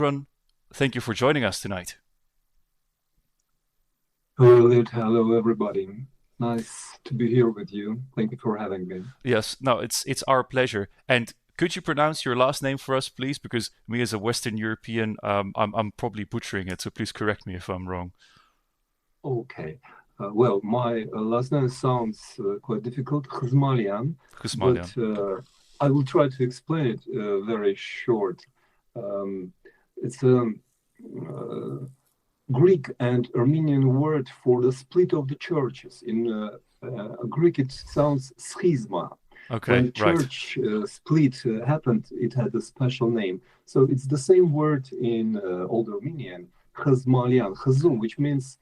Ron, thank you for joining us tonight. Hello, Elliot. Hello, everybody. Nice to be here with you. Thank you for having me. Yes, no, it's our pleasure. And could you pronounce your last name for us, please? Because me as a Western European, I'm probably butchering it, so please correct me if I'm wrong. Okay. Well, my last name sounds quite difficult, Khzmalyan, but Khzmalyan. I will try to explain it very short. Um, it's a uh, Greek and Armenian word for the split of the churches. In Greek, it sounds schisma. When Okay, the right. church split happened, it had a special name. So it's the same word in Old Armenian, Khazmalyan, Khazum, which means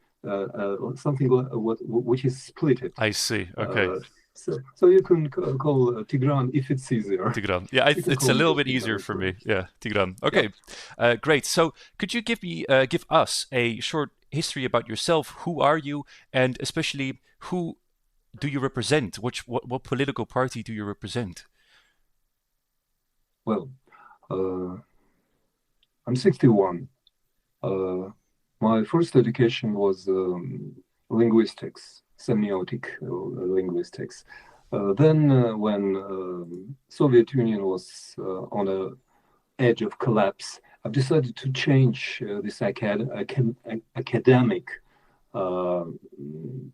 something which is splitted. I see. Okay. Uh, so you can call Tigran if it's easier. Tigran. Yeah, You can it's a call me little just bit easier Tigran if for you me. wish. Yeah, Tigran. Yeah. Okay, great. So, could you give us a short history about yourself? Who are you, and especially who do you represent? What political party do you represent? Well, uh, I'm 61. Uh, my first education was linguistics, semiotic linguistics. Then, when Soviet Union was on the edge of collapse, I've decided to change this academic uh,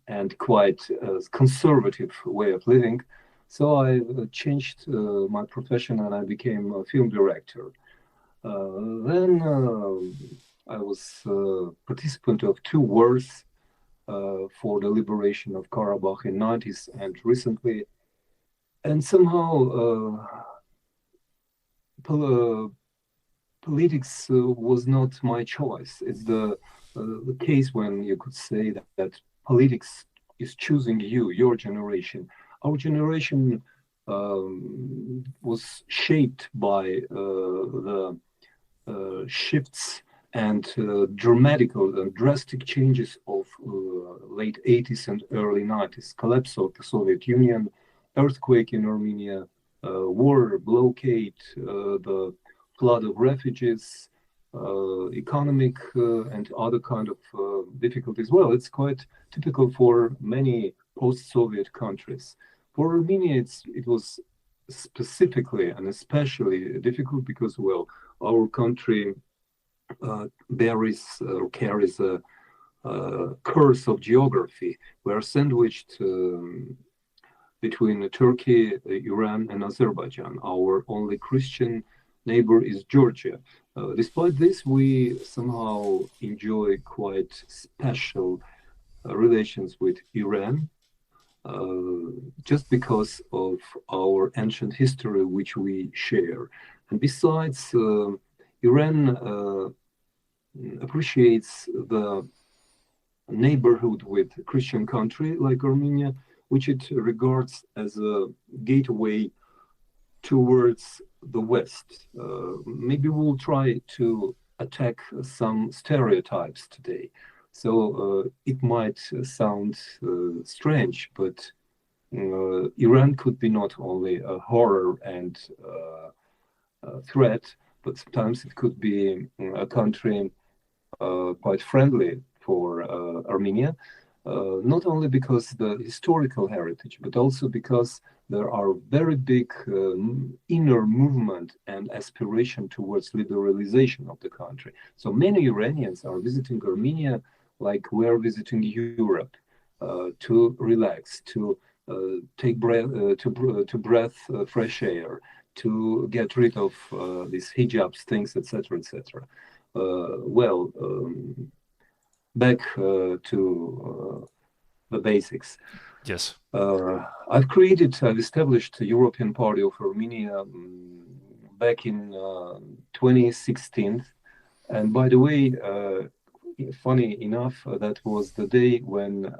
and quite conservative way of living. So I changed my profession and I became a film director. Then I was a participant of two wars for the liberation of Karabakh in 90s and recently, and somehow pol- politics was not my choice. It's the case when you could say that politics is choosing you, your generation. Our generation was shaped by the shifts and drastic changes of late 80s and early 90s, collapse of the Soviet Union, earthquake in Armenia, war, blockade, the flood of refugees, economic and other kind of difficulties. Well, it's quite typical for many post-Soviet countries. For Armenia, it was specifically and especially difficult because, well, our country carries a curse of geography. We are sandwiched between Turkey, Iran, and Azerbaijan. Our only Christian neighbor is Georgia. Despite this, we somehow enjoy quite special relations with Iran, just because of our ancient history, which we share. And besides, Iran appreciates the neighborhood with a Christian country like Armenia, which it regards as a gateway towards the West. Maybe we'll try to attack some stereotypes today. So it might sound strange, but Iran could be not only a horror and threat, but sometimes it could be a country quite friendly for Armenia, not only because the historical heritage, but also because there are very big inner movement and aspiration towards liberalization of the country. So many Iranians are visiting Armenia like we're visiting Europe, to relax, to take breath, to breath fresh air, to get rid of these hijabs, things, etc., etc. Back to the basics. Yes. I've established the European Party of Armenia back in 2016. And by the way, funny enough, that was the day when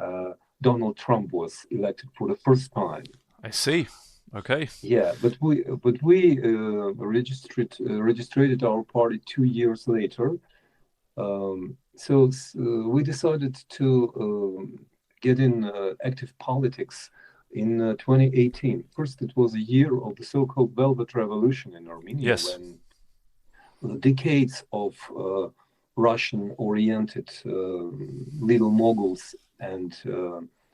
Donald Trump was elected for the first time. I see. Okay. Yeah, but we registered our party 2 years later. So we decided to get in active politics in 2018. First, it was a year of the so-called Velvet Revolution in Armenia Yes. when the decades of Russian-oriented little moguls and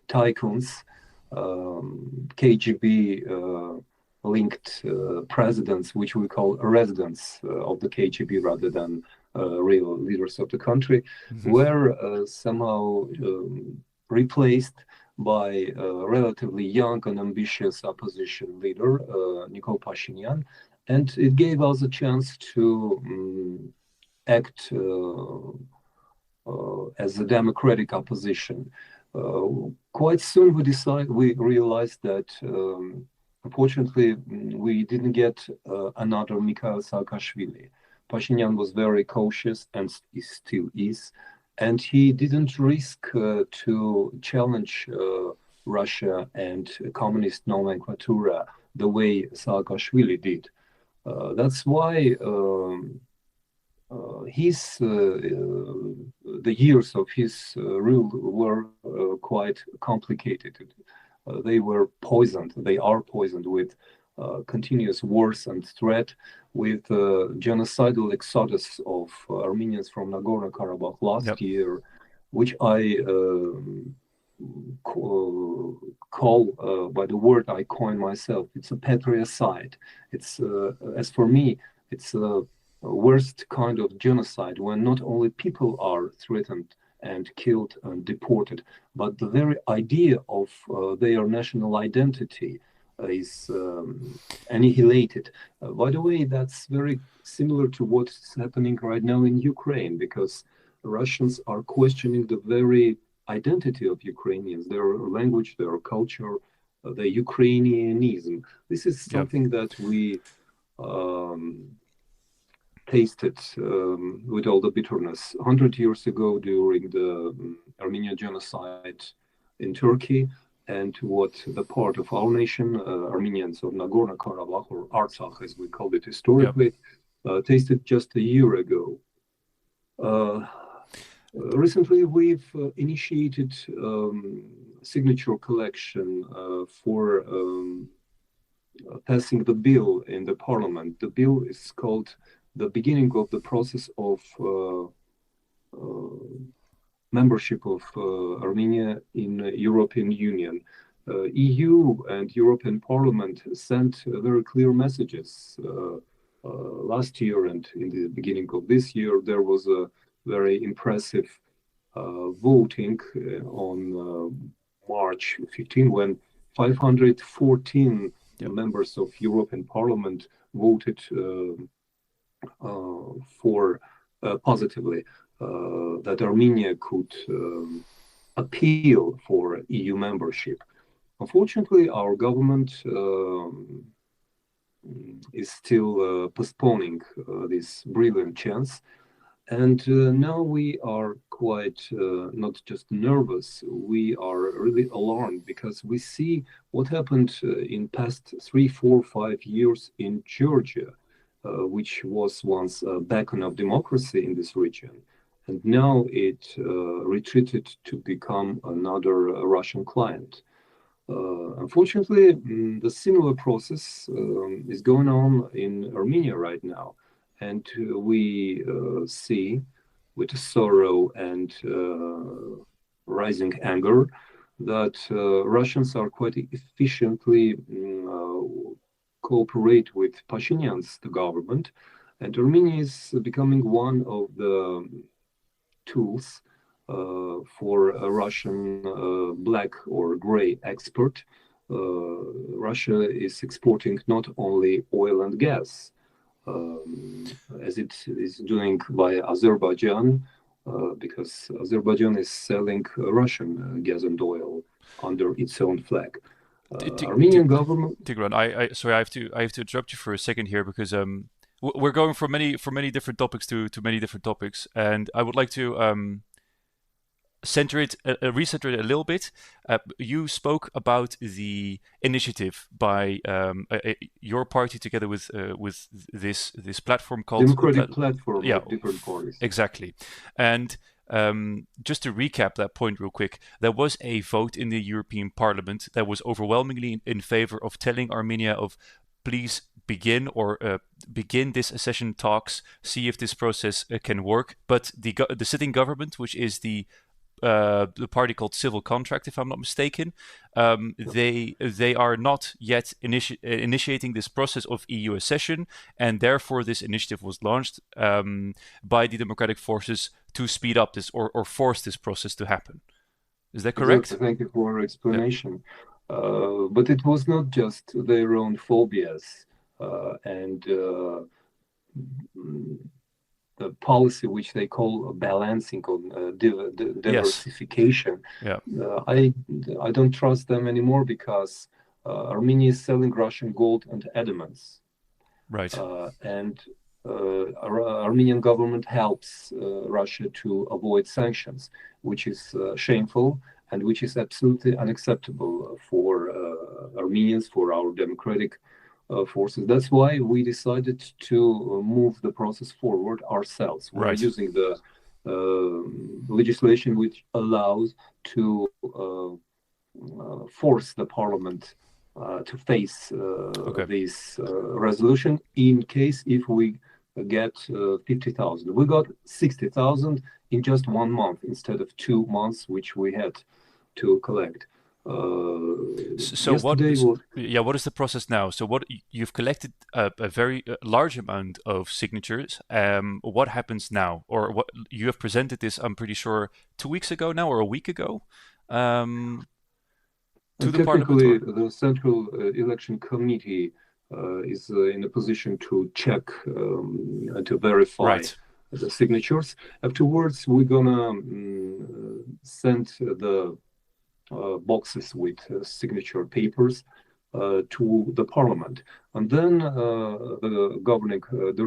tycoons, KGB linked presidents, which we call residents of the KGB rather than real leaders of the country, were somehow replaced by a relatively young and ambitious opposition leader, Nikol Pashinyan, and it gave us a chance to act as a democratic opposition. Quite soon we realized that unfortunately we didn't get another Mikhail Saakashvili. Pashinyan was very cautious and still is, and he didn't risk to challenge Russia and communist nomenclatura the way Saakashvili did. That's why the years of his rule were quite complicated. They were poisoned. They are poisoned with continuous wars and threat, with genocidal exodus of Armenians from Nagorno-Karabakh last year, which I call by the word I coined myself. It's a patricide. It's as for me, it's a worst kind of genocide when not only people are threatened and killed and deported, but the very idea of their national identity is annihilated. By the way, that's very similar to what's happening right now in Ukraine, because Russians are questioning the very identity of Ukrainians, their language, their culture, the Ukrainianism. This is something that we tasted with all the bitterness 100 years ago during the Armenian genocide in Turkey, and what the part of our nation, Armenians of Nagorno-Karabakh, or Artsakh as we called it historically, tasted just a year ago. Recently, we've initiated signature collection for passing the bill in the parliament. The bill is called the beginning of the process of membership of Armenia in European Union. EU and European Parliament sent very clear messages. Last year and in the beginning of this year, there was a very impressive voting on March 15, when 514 members of European Parliament voted for positively that Armenia could appeal for EU membership. Unfortunately, our government is still postponing this brilliant chance. And now we are quite not just nervous, we are really alarmed, because we see what happened in past 3, 4, 5 years in Georgia, which was once a beacon of democracy in this region. And now it retreated to become another Russian client. Unfortunately, the similar process is going on in Armenia right now. And we see with sorrow and rising anger that Russians are quite efficiently cooperate with Pashinyan's government, and Armenia is becoming one of the tools for a Russian black or gray export. Russia is exporting not only oil and gas, as it is doing by Azerbaijan, because Azerbaijan is selling Russian gas and oil under its own flag. Armenian government. Tigran, sorry, I have to interrupt you for a second here, because we're going from many different topics to many different topics, and I would like to recenter it a little bit. You spoke about the initiative by your party together with this platform called Democratic Platform of different parties. Exactly. And just to recap that point real quick, there was a vote in the European Parliament that was overwhelmingly in favor of telling Armenia of please begin this accession talks, see if this process can work. But the sitting government, which is the party called Civil Contract, if I'm not mistaken, they are not yet initiating this process of EU accession, and therefore this initiative was launched by the democratic forces to speed up this or force this process to happen. Is that correct? Thank you for your explanation. But it was not just their own phobias and the policy which they call balancing on diversification. Yes. I don't trust them anymore because Armenia is selling Russian gold and adamants. Right. And Armenian government helps Russia to avoid sanctions, which is shameful and which is absolutely unacceptable for Armenians, for our democratic forces. That's why we decided to move the process forward ourselves. We're using the legislation which allows to force the parliament to face this resolution in case if we get 50,000. We got 60,000 in just 1 month instead of 2 months, which we had to collect. So what is the process now? So what you've collected a very large amount of signatures. What happens now, or what you have presented this? I'm pretty sure 2 weeks ago now, or a week ago. To the technically, the Central Election Committee is in a position to check and to verify the signatures. Afterwards, we're gonna send the boxes with signature papers to the parliament, and then the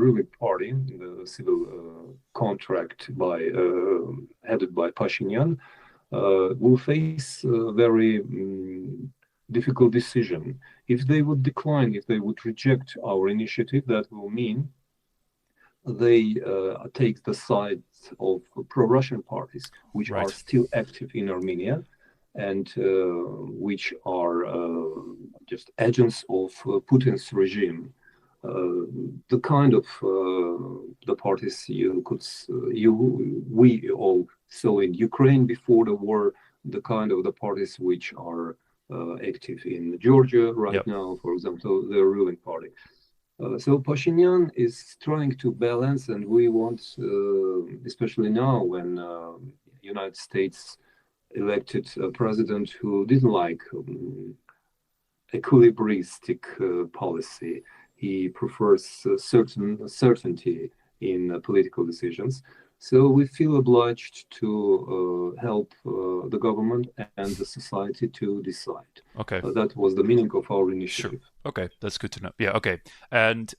ruling party, the civil contract headed by Pashinyan, will face a very difficult decision. If they would decline, if they would reject our initiative, that will mean they take the side of pro-Russian parties, which are still active in Armenia and which are just agents of Putin's regime. The kind of the parties we all saw in Ukraine before the war, the kind of the parties which are active in Georgia right now, for example, the ruling party. So Pashinyan is trying to balance, and we want, especially now when United States elected a president who didn't like equilibristic policy. He prefers certainty in political decisions. So we feel obliged to help the government and the society to decide. Okay. That was the meaning of our initiative. Sure. Okay, that's good to know. Yeah, okay. And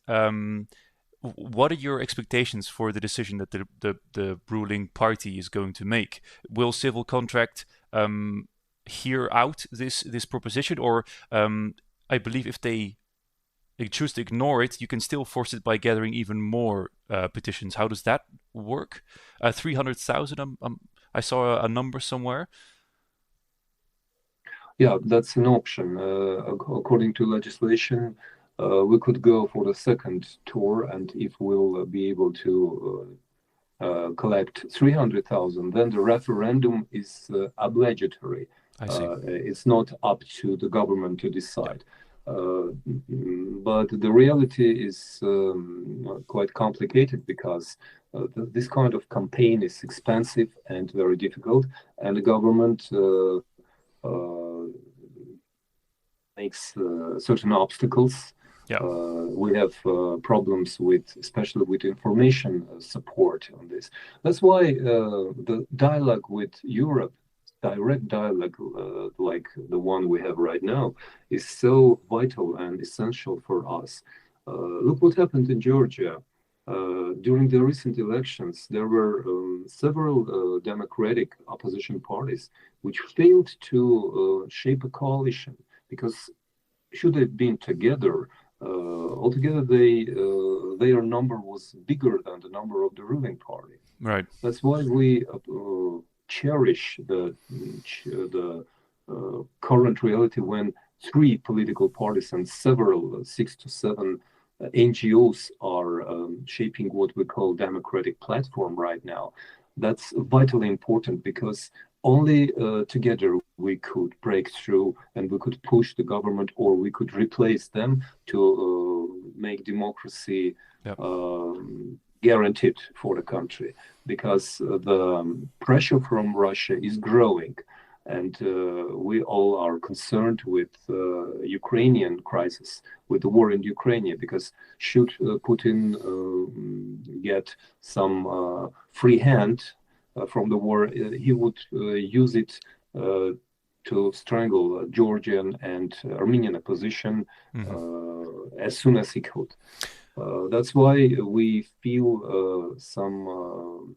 what are your expectations for the decision that the ruling party is going to make? Will Civil Contract hear out this proposition, or I believe if they choose to ignore it, you can still force it by gathering even more petitions. How does that work? 300,000. I saw a number somewhere. Yeah, that's an option. According to legislation, we could go for the second tour, and if we'll be able to collect 300,000, then the referendum is obligatory. I see. It's not up to the government to decide. But the reality is quite complicated because this kind of campaign is expensive and very difficult, and the government makes certain obstacles. We have problems especially with information support on this. That's why the dialogue with Europe, direct dialogue like the one we have right now, is so vital and essential for us. Look what happened in Georgia. During the recent elections, there were several democratic opposition parties which failed to shape a coalition, because should they have been together, altogether their number was bigger than the number of the ruling party. Right. That's why we cherish the current reality when 3 political parties and several 6 to 7 NGOs are shaping what we call democratic platform right now. That's vitally important because only together we could break through and we could push the government, or we could replace them to make democracy guaranteed for the country, because the pressure from Russia is growing, and we all are concerned with Ukrainian crisis, with the war in Ukraine, because should Putin get some free hand from the war, he would use it to strangle Georgian and Armenian opposition as soon as he could. That's why we feel some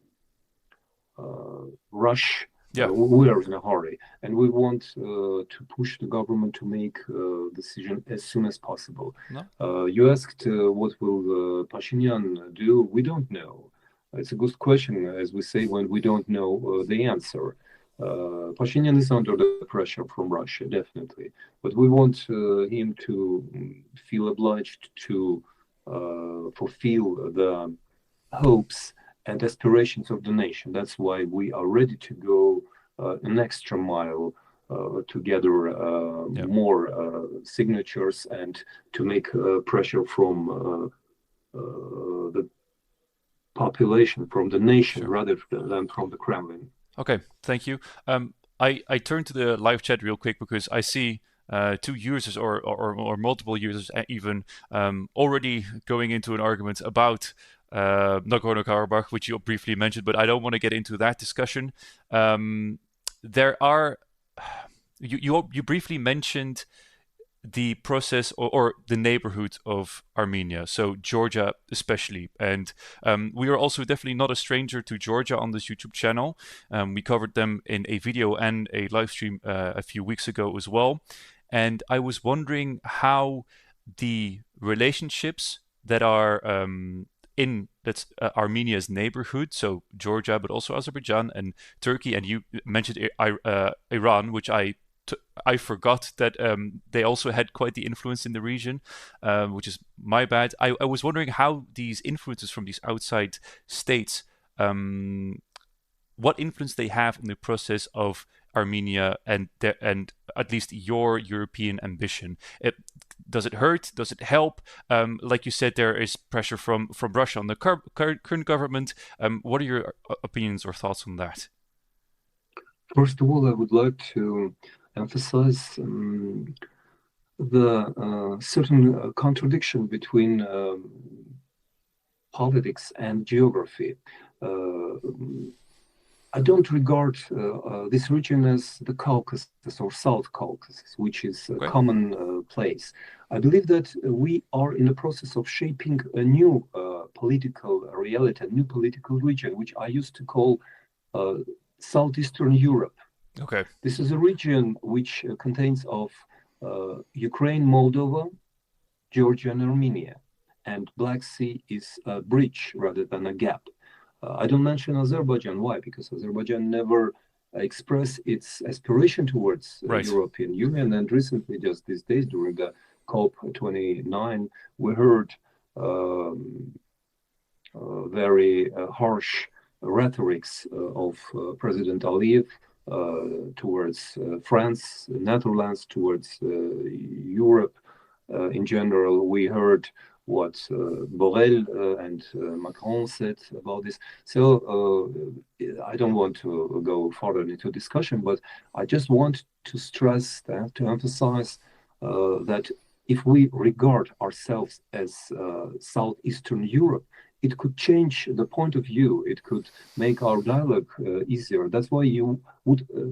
rush. We are in a hurry, and we want to push the government to make a decision as soon as possible. No. You asked what will Pashinyan do? We don't know. It's a good question, as we say, when we don't know the answer. Pashinyan is under the pressure from Russia, definitely, but we want him to feel obliged to fulfill the hopes and aspirations of the nation. That's why we are ready to go an extra mile to gather more signatures and to make pressure from the population, from the nation, rather than from the Kremlin. Okay, thank you. I turn to the live chat real quick because I see 2 users or multiple users even already going into an argument about Nagorno-Karabakh, which you briefly mentioned, but I don't want to get into that discussion. There are, you briefly mentioned the process or the neighborhood of Armenia, so Georgia especially, and we are also definitely not a stranger to Georgia on this YouTube channel. We covered them in a video and a live stream a few weeks ago as well, and I was wondering how the relationships that are in Armenia's neighborhood, so Georgia, but also Azerbaijan and Turkey, and you mentioned Iran, which I forgot that they also had quite the influence in the region, which is my bad. I was wondering how these influences from these outside states, what influence they have in the process of Armenia and at least your European ambition. Does it hurt? Does it help? Like you said, there is pressure from Russia on the current government. What are your opinions or thoughts on that? First of all, I would like to emphasize the certain contradiction between politics and geography. I don't regard this region as the Caucasus or South Caucasus, which is a common place. I believe that we are in the process of shaping a new political reality, a new political region, which I used to call Southeastern Europe. Okay. This is a region which contains of Ukraine, Moldova, Georgia, and Armenia, and Black Sea is a bridge rather than a gap. I don't mention Azerbaijan. Why? Because Azerbaijan never expressed its aspiration towards the European Union, and recently, just these days, during the COP29, we heard very harsh rhetorics of President Aliyev towards France, Netherlands, towards Europe in general. We heard what Borrell and Macron said about this. So I don't want to go further into discussion, but I just want to stress that, to emphasize that if we regard ourselves as Southeastern Europe, it could change the point of view. It could make our dialogue easier. That's why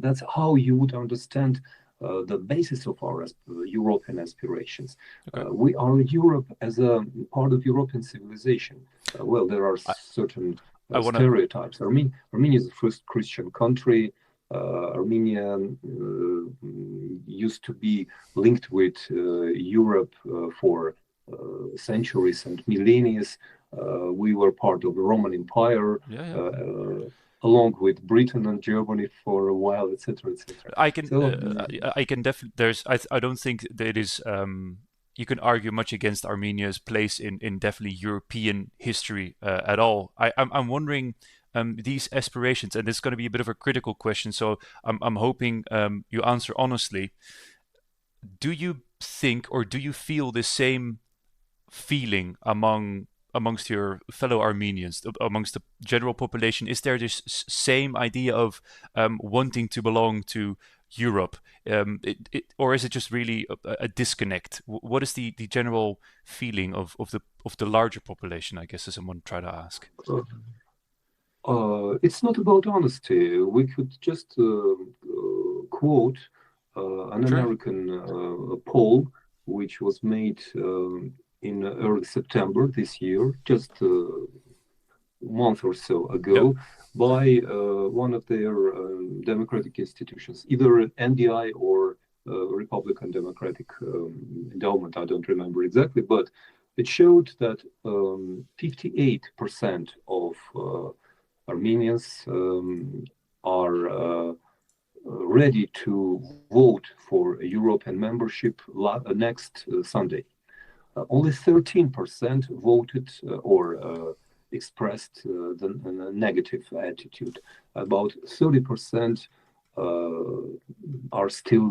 that's how you would understand the basis of our European aspirations. Okay. We are Europe as a part of European civilization. Well, there are certain stereotypes. Armenia is the first Christian country. Armenia used to be linked with Europe for centuries and millennia. We were part of the Roman Empire, Yeah. along with Britain and Germany for a while, etc., etc. So I can definitely. I don't think that it is. You can argue much against Armenia's place in definitely European history at all. I'm wondering these aspirations, and this is going to be a bit of a critical question. So I'm hoping you answer honestly. Do you think, or do you feel the same feeling amongst your fellow Armenians, amongst the general population? Is there this same idea of wanting to belong to Europe, or is it just really a disconnect? What is the general feeling of the larger population? I guess is someone try to ask. it's not about honesty. We could just quote an Sure. American poll, which was made in early September this year, just a month or so Yep. ago, by one of their democratic institutions, either NDI or Republican Democratic Endowment. I don't remember exactly, but it showed that 58% of Armenians are ready to vote for European membership next Sunday. Only 13% voted or expressed the negative attitude. About 30% are still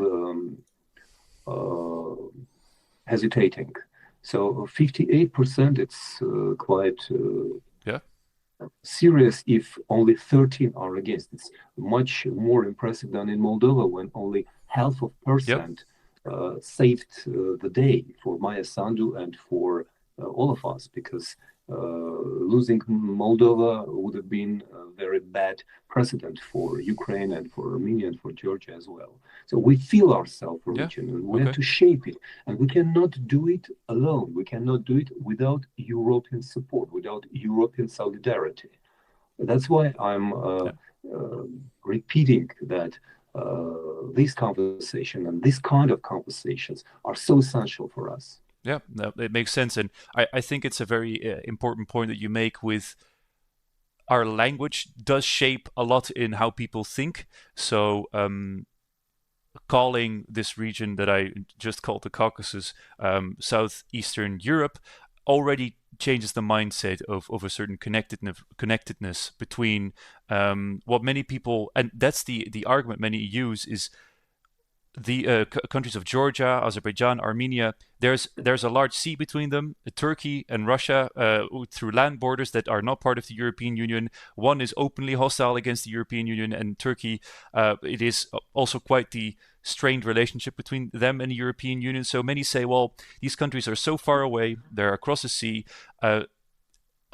hesitating. So 58%, it's quite Yeah. serious if only 13 are against. It's much more impressive than in Moldova when only half of Yep. percent saved the day for Maya Sandu and for all of us, because losing Moldova would have been a very bad precedent for Ukraine and for Armenia and for Georgia as well. So we feel ourselves a Yeah. region and we have Okay. to shape it. And we cannot do it alone. We cannot do it without European support, without European solidarity. That's why I'm Yeah. repeating that this conversation and this kind of conversations are so essential for us. Yeah, no, it makes sense, and I think it's a very important point that you make with our language does shape a lot in how people think. So calling this region that I just called the Caucasus southeastern Europe already changes the mindset of a certain connectedness between what many people, and that's the argument many use is the countries of Georgia, Azerbaijan, Armenia. There's a large sea between them. Turkey and Russia, through land borders that are not part of the European Union. One is openly hostile against the European Union, and Turkey. It is also quite the strained relationship between them and the European Union. So many say, well, these countries are so far away. They're across the sea.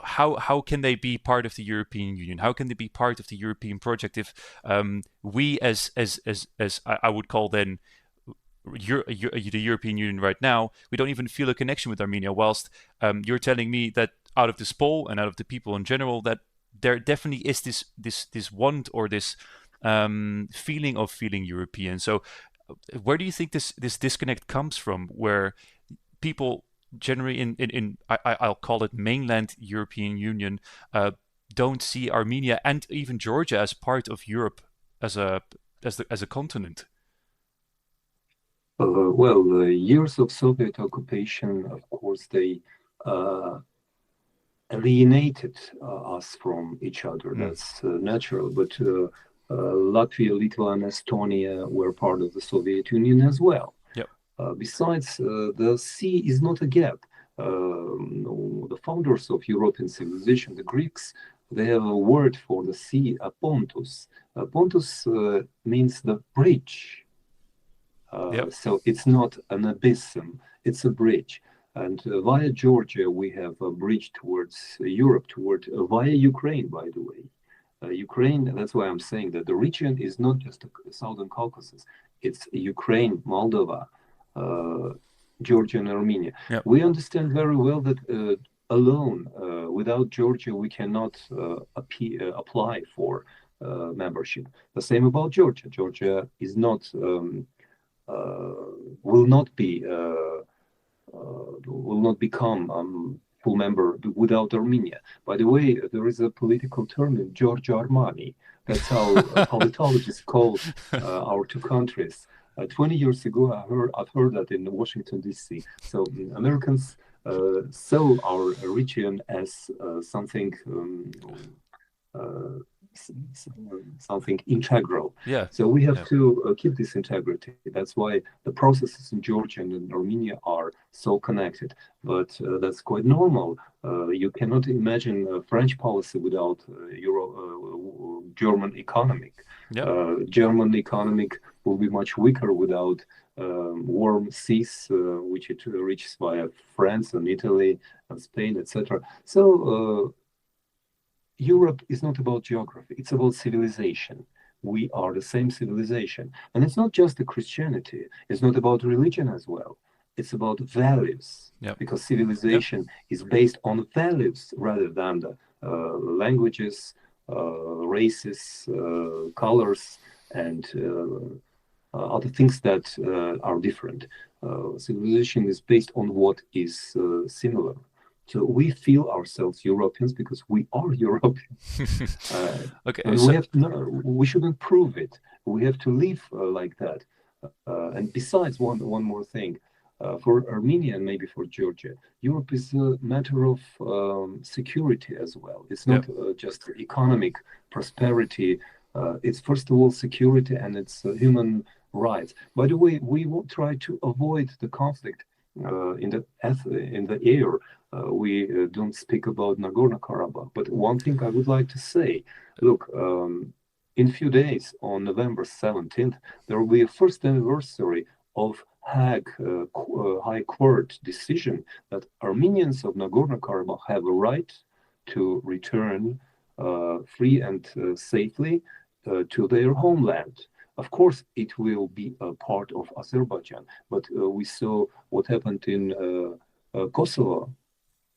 How can they be part of the European Union? How can they be part of the European project if we, as I would call then the European Union right now, we don't even feel a connection with Armenia? Whilst you're telling me that out of this poll and out of the people in general, that there definitely is this want or this feeling of feeling European. So where do you think this disconnect comes from, where people generally I'll call it mainland European Union don't see Armenia and even Georgia as part of Europe as a continent? Well, the years of Soviet occupation, of course, they uh, alienated us from each other. Mm. That's natural. But Latvia, Lithuania, and Estonia were part of the Soviet Union as well. Yep. Besides, the sea is not a gap. The founders of European civilization, the Greeks, they have a word for the sea, a pontus. Pontus means the bridge. Yep. So it's not an abyssum, it's a bridge. And via Georgia, we have a bridge towards Europe, via Ukraine, by the way. Ukraine, that's why I'm saying that the region is not just the Southern Caucasus, it's Ukraine, Moldova, Georgia, and Armenia. Yep. We understand very well that alone, without Georgia, we cannot apply for membership. The same about Georgia. Georgia is not, will not become full member without Armenia. By the way, there is a political term in Georgia Armani. That's how politologists call our two countries. 20 years ago, I've heard that in Washington, D.C. So Americans saw our region as something something integral. Yeah. So we have to keep this integrity. That's why the processes in Georgia and Armenia are so connected. But that's quite normal. You cannot imagine a French policy without German economic. German economic will be much weaker without warm seas, which it reaches via France and Italy and Spain, etc. So Europe is not about geography, it's about civilization. We are the same civilization. And it's not just the Christianity, it's not about religion as well. It's about values, because civilization is based on values rather than the languages, races, colors, and other things that are different. Civilization is based on what is similar. So we feel ourselves Europeans because we are Europeans. Okay, so we shouldn't prove it. We have to live like that. And besides, one more thing. For Armenia and maybe for Georgia, Europe is a matter of security as well. It's not just economic prosperity. It's first of all security, and it's human rights. By the way, we will try to avoid the conflict in the air. We don't speak about Nagorno-Karabakh, but one thing I would like to say, look, in a few days, on November 17th, there will be a first anniversary of Hague High Court decision that Armenians of Nagorno-Karabakh have a right to return free and safely to their homeland. Of course, it will be a part of Azerbaijan, but we saw what happened in Kosovo.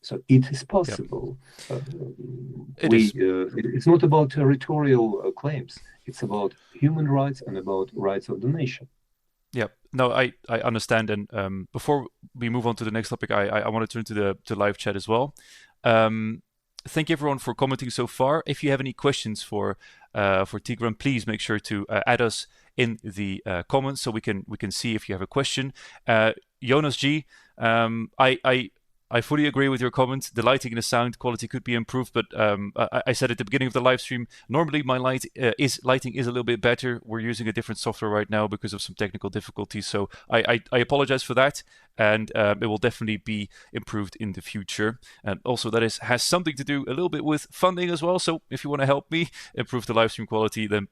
So it is possible. It's not about territorial claims. It's about human rights and about rights of the nation. Yeah, no, I understand. And before we move on to the next topic, I want to turn to the live chat as well. Thank you everyone for commenting so far. If you have any questions for Tigran, please make sure to add us in the comments so we can see if you have a question. Jonas G, I fully agree with your comment. The lighting and the sound quality could be improved, but I said at the beginning of the live stream, normally my lighting is a little bit better. We're using a different software right now because of some technical difficulties, so I apologize for that, and it will definitely be improved in the future. And also that has something to do a little bit with funding as well, so if you want to help me improve the live stream quality, then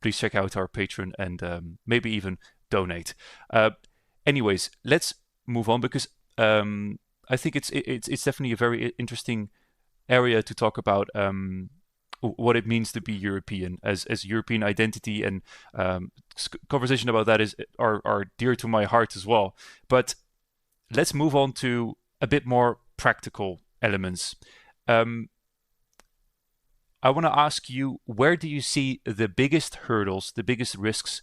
please check out our Patreon and maybe even donate. Anyways, let's move on because I think it's definitely a very interesting area to talk about what it means to be European as European identity, and conversation about that are dear to my heart as well. But let's move on to a bit more practical elements. I want to ask you, where do you see the biggest hurdles, the biggest risks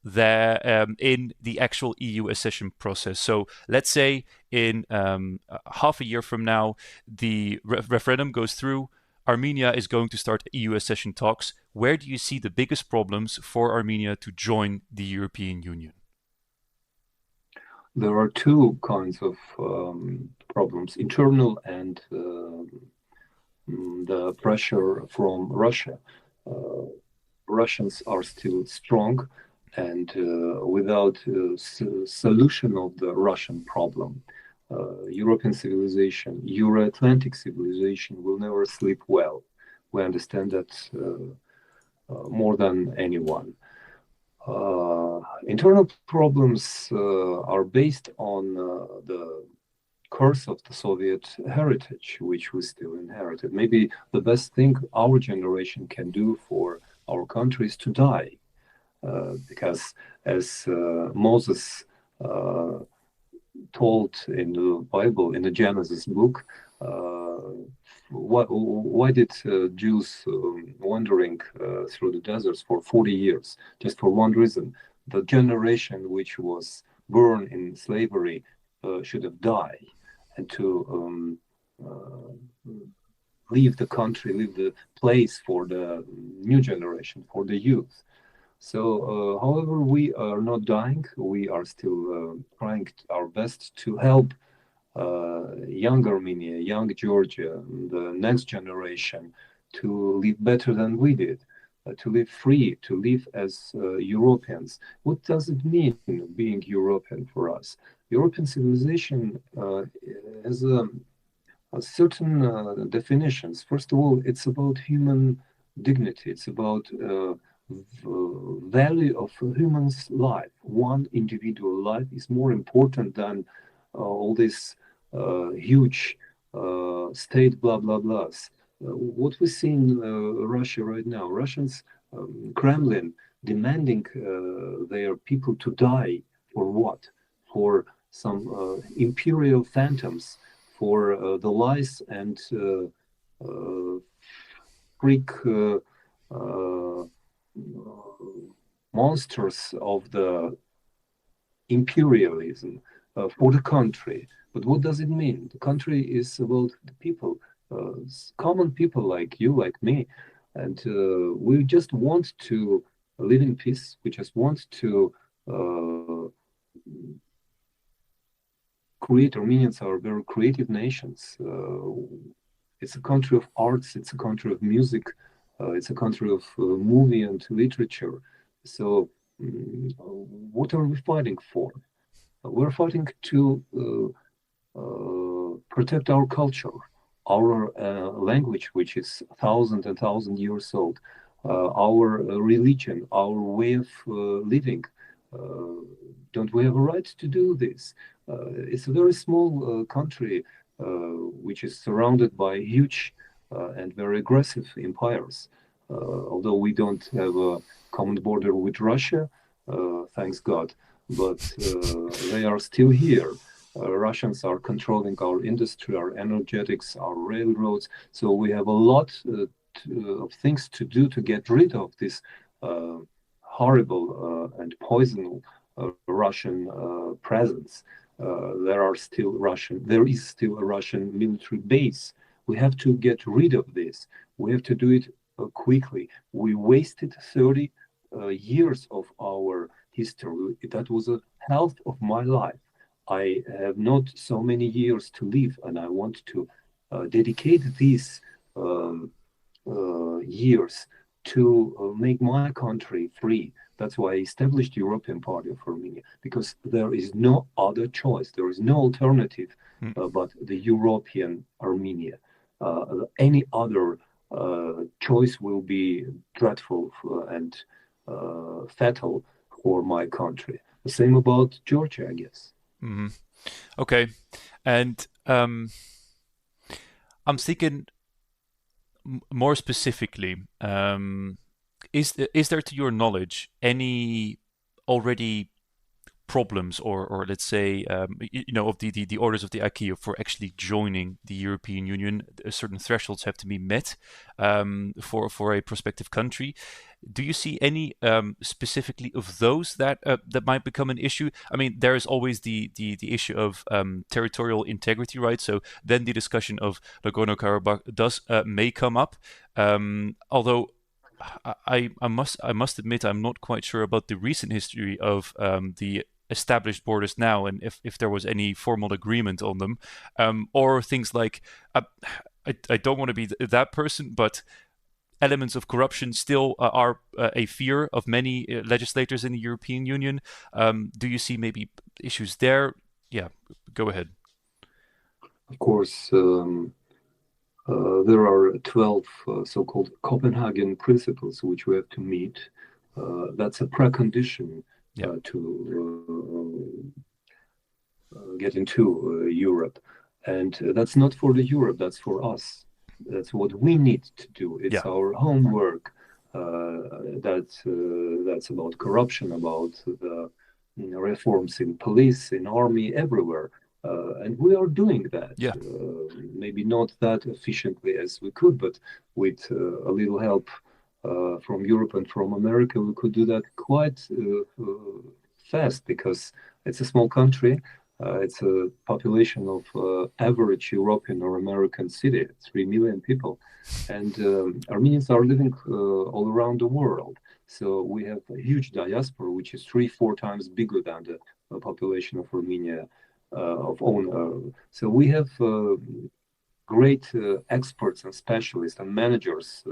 there in the actual EU accession process? So let's say in half a year from now, the referendum goes through, Armenia is going to start EU accession talks. Where do you see the biggest problems for Armenia to join the European Union? There are two kinds of problems, internal and the pressure from Russia. Russians are still strong, and without solution of the Russian problem, European civilization, Euro-Atlantic civilization will never sleep well. We understand that more than anyone. Internal problems are based on the curse of the Soviet heritage, which we still inherited. Maybe the best thing our generation can do for our country is to die. Because as Moses told in the Bible, in the Genesis book, why did Jews wandering through the deserts for 40 years? Just for one reason: the generation which was born in slavery should have died, and to leave the country, leave the place for the new generation, for the youth. So, however, we are not dying. We are still trying our best to help young Armenia, young Georgia, the next generation to live better than we did, to live free, to live as Europeans. What does it mean being European for us? European civilization has certain definitions. First of all, it's about human dignity. It's about value of a human's life. One individual life is more important than all this huge state blah blah blahs. What we see in Russia right now, Russians, Kremlin demanding their people to die for what? For some imperial phantoms, for the lies and freak monsters of the imperialism for the country. But what does it mean? The country is about the people, common people like you, like me. And we just want to live in peace. We just want to create. Armenians are very creative nations. It's a country of arts, it's a country of music, it's a country of movie and literature. So, what are we fighting for? We're fighting to protect our culture, our language, which is thousand and thousand years old, our religion, our way of living. Don't we have a right to do this? It's a very small country which is surrounded by huge and very aggressive empires. Although we don't have a common border with Russia, thanks God, but they are still here. Russians are controlling our industry, our energetics, our railroads. So we have a lot of things to do to get rid of this horrible and poisonous Russian presence. There is still a Russian military base. We have to get rid of this. We have to do it quickly. We wasted 30 years of our history. That was a half of my life. I have not so many years to live, and I want to dedicate these years to make my country free. That's why I established European Party of Armenia, because there is no other choice. There is no alternative but the European Armenia. Any other choice will be dreadful and fatal for my country. The same about Georgia, I guess. Mm-hmm. Okay, and I'm thinking more specifically, is there, to your knowledge, any already problems or let's say of the orders of the IKEA for actually joining the European Union? Certain thresholds have to be met for a prospective country. Do you see any specifically of those that might become an issue? I mean, there is always the issue of territorial integrity, right? So then the discussion of Nagorno-Karabakh may come up, although I must admit I'm not quite sure about the recent history of the established borders now, and if there was any formal agreement on them, or things like I don't want to be that person, but elements of corruption still are a fear of many legislators in the European Union. Do you see maybe issues there? Yeah, go ahead. Of course, there are 12 so-called Copenhagen principles which we have to meet. That's a precondition to get into Europe. And that's not for the Europe, that's for us. That's what we need to do. It's our homework. That's about corruption, about the reforms in police, in army, everywhere. And we are doing that. Maybe not that efficiently as we could, but with a little help from Europe and from America, we could do that quite fast, because it's a small country. It's a population of average European or American city, 3 million people. And Armenians are living all around the world. So we have a huge diaspora, which is 3-4 times bigger than the population of Armenia of own. So we have great experts and specialists and managers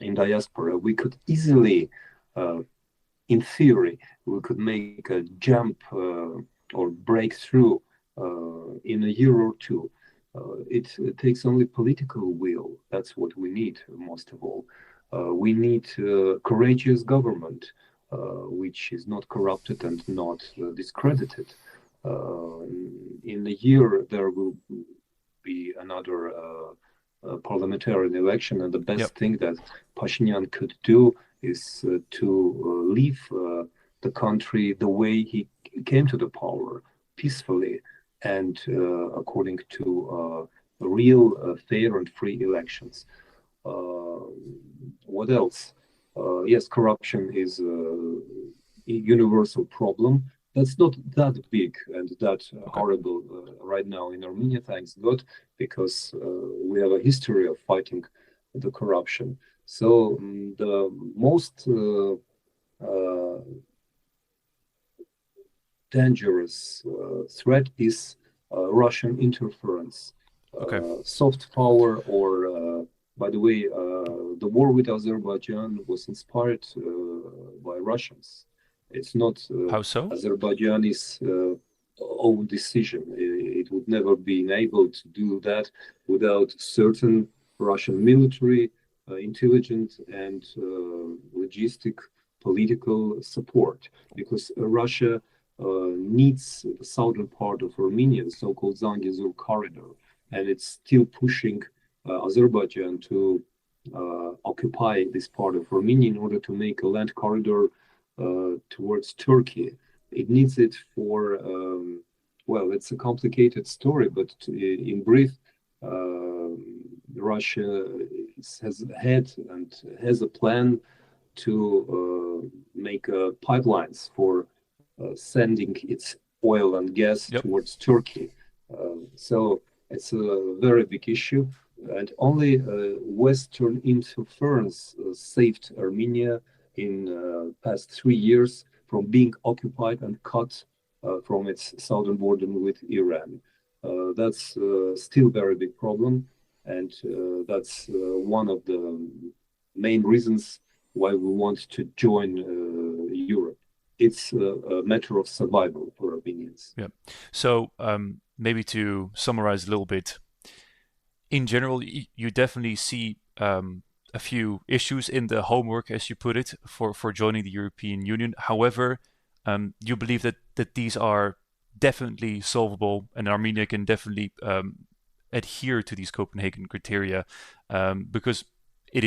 in diaspora. We could easily, in theory, we could make a jump or breakthrough in a year or two. It takes only political will. That's what we need most of all. We need courageous government, which is not corrupted and not discredited. In a year, there will be another parliamentary election, and the best thing that Pashinyan could do is to leave the country the way he came to the power, peacefully and according to real, fair and free elections. What else? Yes, corruption is a universal problem. That's not that big and that horrible right now in Armenia, thanks God, because we have a history of fighting the corruption. So the most dangerous threat is Russian interference, soft power, or by the way, the war with Azerbaijan was inspired by Russians. It's not How so? Azerbaijan's own decision. It would never be able to do that without certain Russian military, intelligence, and logistic political support, because Russia needs the southern part of Armenia, the so-called Zangezur corridor, and it's still pushing Azerbaijan to occupy this part of Armenia in order to make a land corridor towards Turkey. It needs it for, well, it's a complicated story, but in brief, Russia has had and has a plan to make pipelines for sending its oil and gas towards Turkey. So it's a very big issue, and only Western interference saved Armenia in past 3 years from being occupied and cut from its southern border with Iran. That's still a very big problem, and that's one of the main reasons why we want to join Europe. It's a matter of survival for Armenians. Yeah. So maybe to summarize a little bit, in general, you definitely see a few issues in the homework, as you put it, for joining the European Union. However, you believe that these are definitely solvable, and Armenia can definitely adhere to these Copenhagen criteria because it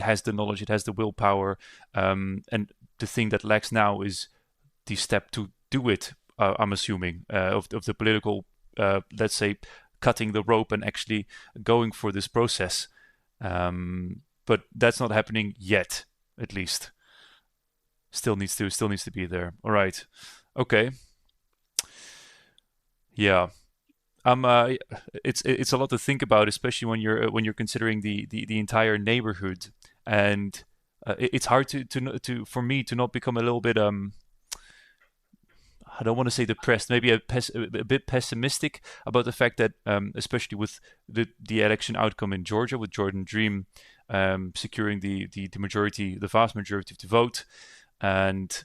has the knowledge, it has the willpower, and the thing that lacks now is the step to do it. I'm assuming of the political, let's say, cutting the rope and actually going for this process. But that's not happening yet, at least. Still needs to be there. All right. Okay. Yeah. It's a lot to think about, especially when you're considering the entire neighborhood, and it's hard to for me to not become a little bit I don't want to say depressed, maybe a bit pessimistic about the fact that, especially with the election outcome in Georgia, with Jordan Dream securing the majority, the vast majority of the vote, and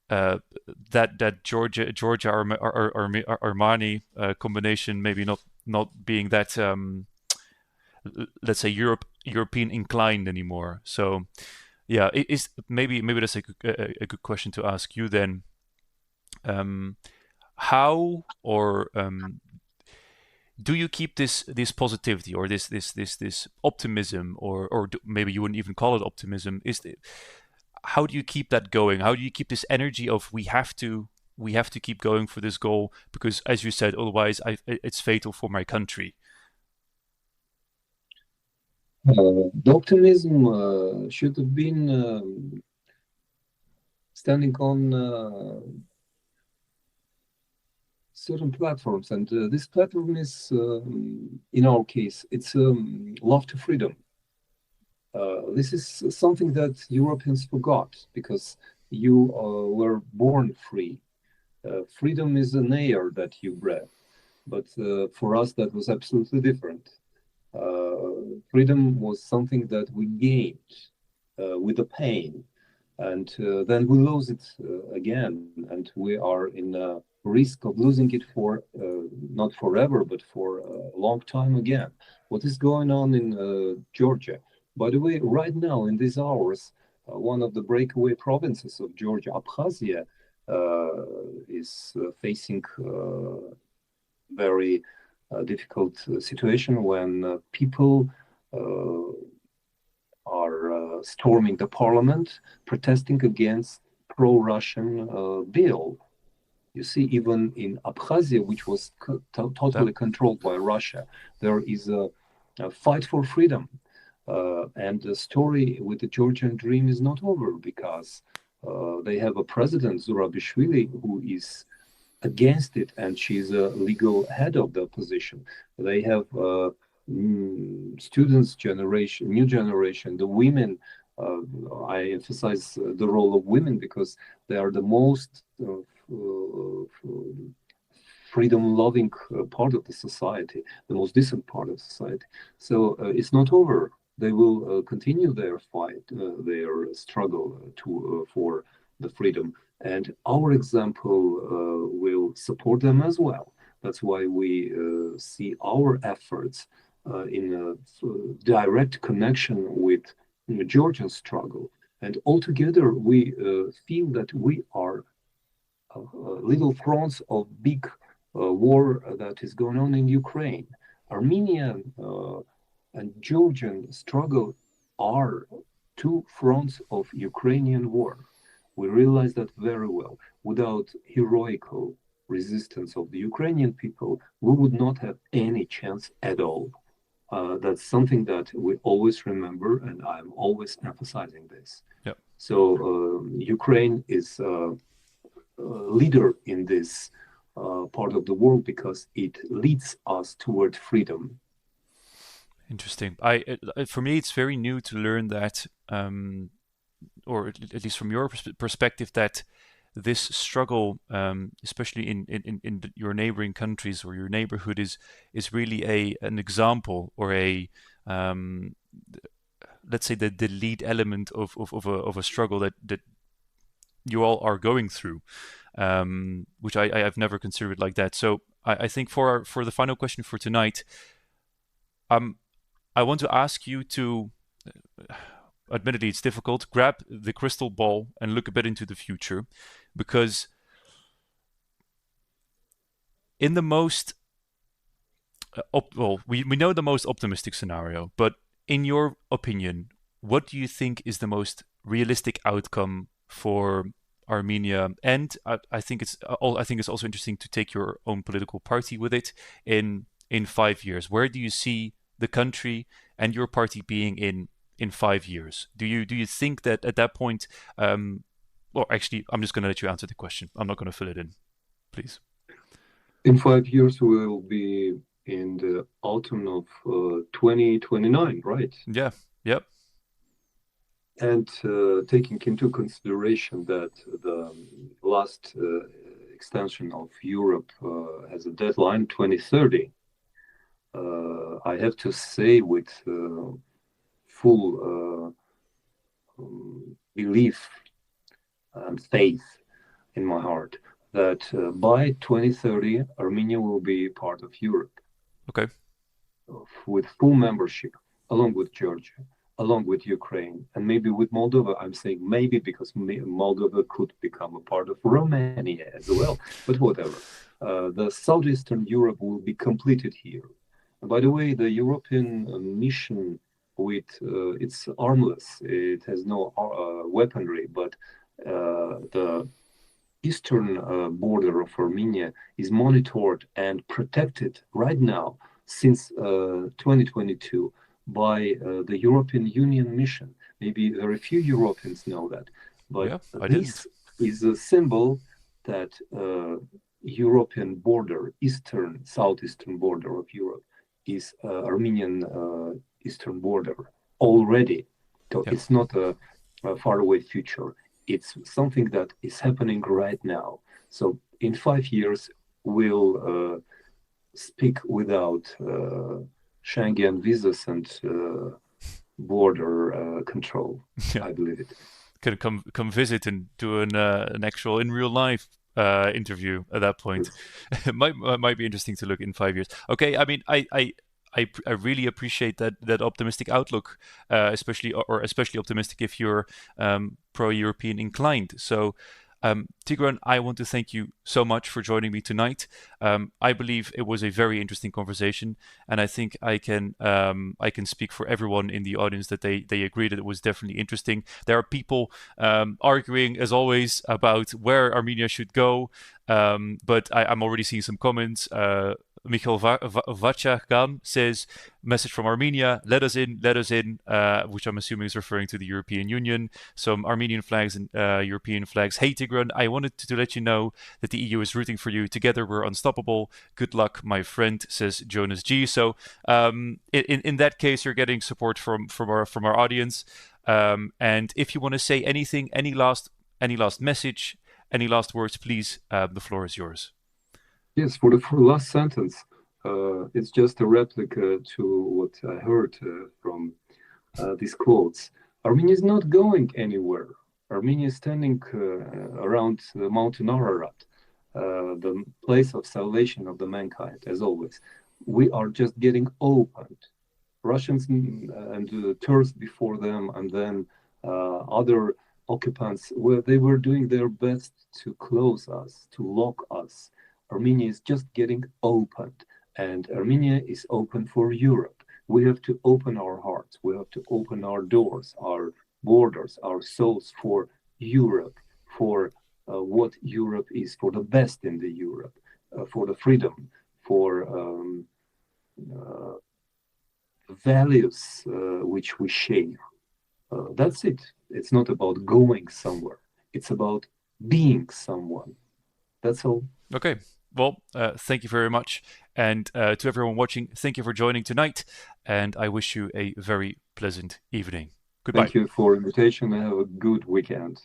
that Georgia Armani combination maybe not being that let's say European inclined anymore. So yeah, maybe that's a good question to ask you then. How or do you keep this positivity or this optimism, or maybe you wouldn't even call it optimism? How do you keep that going? How do you keep this energy of we have to keep going for this goal, because as you said, otherwise it's fatal for my country? The optimism should have been standing on certain platforms, and this platform is, in our case, it's love to freedom. This is something that Europeans forgot because you were born free. Freedom is an air that you breathe, but for us that was absolutely different. Freedom was something that we gained with the pain, and then we lose it again, and we are in a risk of losing it for not forever, but for a long time again. What is going on in Georgia? By the way, right now in these hours, one of the breakaway provinces of Georgia, Abkhazia, is facing very difficult situation when people are storming the parliament, protesting against pro-Russian bill. You see, even in Abkhazia, which was totally controlled by Russia, there is a fight for freedom. And the story with the Georgian dream is not over because they have a president, Zurabishvili, who is against it, and she's a legal head of the opposition. They have students generation, new generation, the women. I emphasize the role of women because they are the most freedom-loving part of the society, the most decent part of society. So it's not over. They will continue their fight, their struggle for the freedom. And our example will support them as well. That's why we see our efforts in a direct connection with the Georgian struggle. And altogether, we feel that we are little fronts of big war that is going on in Ukraine. Armenian and Georgian struggle are two fronts of Ukrainian war. We realize that very well. Without heroical resistance of the Ukrainian people, we would not have any chance at all. That's something that we always remember, and I'm always emphasizing this. Yep. So Ukraine is a leader in this part of the world because it leads us toward freedom. Interesting. For me, it's very new to learn that, or at least from your perspective, that this struggle, especially in your neighboring countries or your neighborhood, is really an example or a let's say the lead element of a struggle that you all are going through, which I've never considered like that. So I think for the final question for tonight, I want to ask you to, admittedly it's difficult, grab the crystal ball and look a bit into the future, because in the most, we know the most optimistic scenario, but in your opinion, what do you think is the most realistic outcome for Armenia? And I think it's also interesting to take your own political party with it in 5 years. Where do you see the country and your party being in 5 years? Do you think that at that point, well, actually, I'm just going to let you answer the question. I'm not going to fill it in, please. In 5 years, we will be in the autumn of 2029, right? Yeah. Yep. And taking into consideration that the last extension of Europe has a deadline 2030, I have to say with full belief and faith in my heart that by 2030, Armenia will be part of Europe. Okay. With full membership, along with Georgia, along with Ukraine, and maybe with Moldova. I'm saying maybe because Moldova could become a part of Romania as well, but whatever. The Southeastern Europe will be completed here. And by the way, the European mission it's armless. It has no weaponry, but the eastern border of Armenia is monitored and protected right now since 2022 by the European Union mission. Maybe very few Europeans know that, but yeah, this is a symbol that European border, southeastern border of Europe, is Armenian eastern border already. So Yeah. it's not a faraway future. It's something that is happening right now. So in 5 years, we'll speak without Schengen visas and border control. Yeah. I believe it. Could come visit and do an actual in real life interview at that point. Yes. It might be interesting to look in 5 years. Okay, I mean, I really appreciate that optimistic outlook, especially optimistic if you're pro-European inclined. So, Tigran, I want to thank you so much for joining me tonight. I believe it was a very interesting conversation, and I think I can speak for everyone in the audience that they agree that it was definitely interesting. There are people arguing, as always, about where Armenia should go, but I'm already seeing some comments. Michael Vachagan says, message from Armenia, let us in, which I'm assuming is referring to the European Union. Some Armenian flags and European flags. Hey, Tigran, I wanted to let you know that the EU is rooting for you. Together we're unstoppable. Good luck, my friend, says Jonas G. So in that case, you're getting support from our audience. And if you want to say anything, any last message, any last words, please, the floor is yours. Yes, for the last sentence, it's just a replica to what I heard from these quotes. Armenia is not going anywhere. Armenia is standing around Mountain Ararat, the place of salvation of the mankind, as always. We are just getting opened. Russians and Turks before them, and then other occupants, they were doing their best to close us, to lock us. Armenia is just getting opened, and Armenia is open for Europe. We have to open our hearts. We have to open our doors, our borders, our souls for Europe, for what Europe is, for the best in the Europe, for the freedom, for values which we share. That's it. It's not about going somewhere. It's about being someone. That's all. Okay. Well, thank you very much. And to everyone watching, thank you for joining tonight. And I wish you a very pleasant evening. Goodbye. Thank you for invitation and have a good weekend.